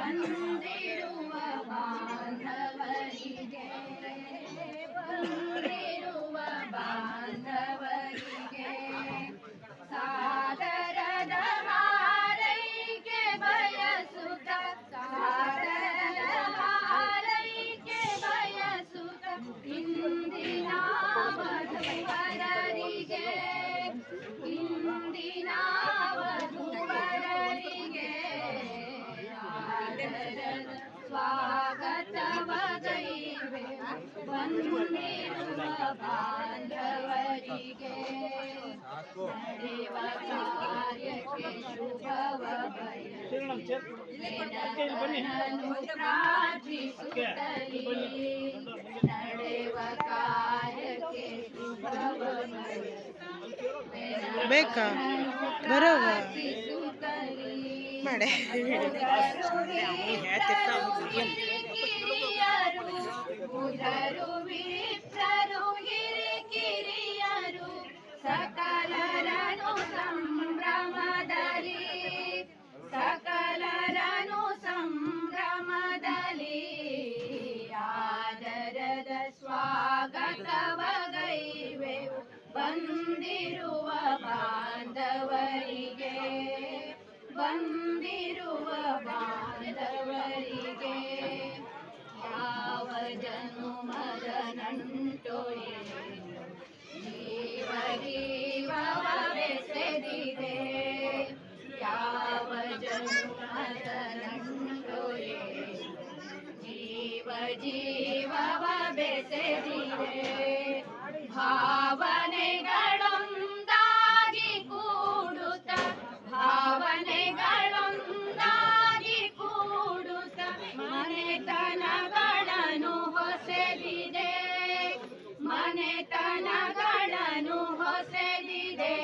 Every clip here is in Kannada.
ಬಂದಿರುವ ಬಾಂಧವರಿಗೆ ಬಂದಿರುವ ಬಾಂಧವರಿಗೆ ಸಾದರದ ಹಾರೈಕೆ ಬಯಸುತ್ತ ಸಾದರದ ಹಾರೈಕೆ ಬಯಸುತ್ತ ಇಂದಿನ ವಧುವರರಿಗೆ ಇಂದಿನ ವಧುವರರಿಗೆ ಆದರದ ಸ್ವಾಗತವ ಗೈವೆ ಬಂದಿರುವ ಬಾಂಧವರಿಗೆ ನಡೆವ ಕಾರ್ಯಕ್ಕೆ ಶುಭವ ಬಯಸನು ಪ್ರಾರ್ಥಿಸುತ್ತಲೀ ನಡೆವ ಕಾರ್ಯಕ್ಕೆ ಶುಭವ ಬೇಕಾ ಬರೋವ ಮಾಡೆ ಉದರು ವಿಪ್ರರು ಹಿರಿಕಿರಿಯರು ಸಕಲರನು ಸಂಭ್ರಮದಲ್ಲಿ ಸಕಲರನು ಸಂಭ್ರಮದಲ್ಲಿ ಆದರದ ಸ್ವಾಗತವ ಗೈವೆ ಬಂದಿರುವ ಬಾಂಧವರಿಗೆ ಬಂದಿರುವ ಬಾಂಧವರಿಗೆ ಯಾವ ಜನುಮದ ನಂಟೋ ಜೀವ ಜೀವವ ಬೆಸೆದಿದೆ ಯಾವ ಜನುಮದ ನಂಟೋ ಜೀವ ಜೀವವ ಬೆಸೆದಿದೆ ಭಾವನೆಗಳೊಂದಾಗಿ ಕೂಡುತ್ತ ಭಾವನೆಗಳೊಂದಾಗಿ ಕೂಡುತ್ತ ಮನೆತನಗಳನ್ನು ಹೊಸೆದಿದೆ ಮನೆತನಗಳನ್ನು ಹೊಸೆದಿದೆ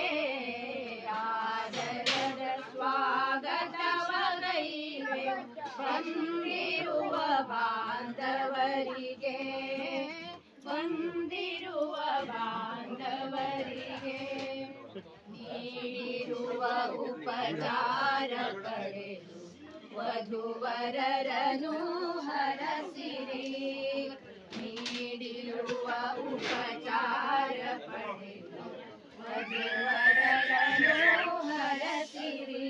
ಆದರದ ಸ್ವಾಗತವ ಗೈವೆ ಬಂದಿರುವ ಬಾಂಧವರಿಗೆ ಬಂದಿರುವ ಬಾಂಧವರಿಗೆ ನೀಡಿರುವ ಉಪಚಾರ ಪಡೆದು ವಧುವರರನು ಹರಸಿರಿ ನೀಡಿರುವ ಉಪಚಾರ ಪಡೆದು ವಧುವರರನು ಹರಸಿರಿ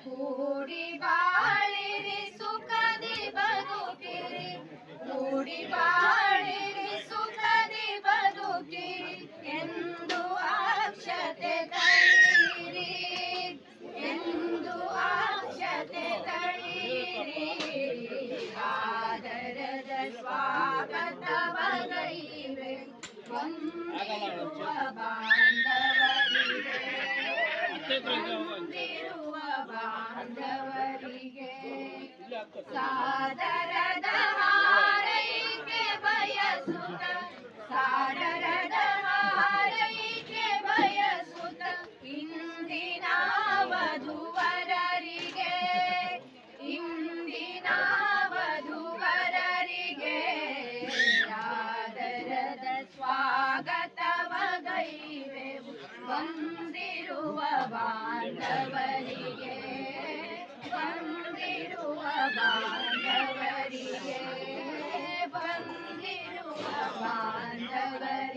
ಕೂಡಿ ಬಾಳಿರಿ ಸುಖದಿ ಬದುಕಿರಿ ಕೂಡಿ ಬಾಳಿರಿ ಸುಖದಿ ಬದುಕಿರಿ ಎಂದು ಅಕ್ಷತೆ ತಳಿರಿ ಎಂದು ಅಕ್ಷತೆ ತಳಿರಿ ಆದರದ ಸ್ವಾಗತವ ಗೈವೆ ಬಂದಿರುವ ಬಾಂಧವರಿಗೆ ಬಂದಿರುವ ಬಾಂಧವರಿಗೆ ಸಾದರದ ಹಾರೈಕೆ ಬಯಸುತ್ತ ಸಾದರದ ಹಾರೈಕೆ ಬಯಸುತ್ತ ಇಂದಿನ ವಧುವರರಿಗೆ ಇಂದಿನ ವಧುವರರಿಗೆ ಆದರದ ಸ್ವಾಗತವ ಗೈವೆ ಬಂದಿರುವ ಬಾಂಧವರಿಗೆ ಬಂದಿರುವ ಬಾಂಧವರಿಗೆ ಬಂದಿರುವ ಬಾಂಧವರಿಗೆ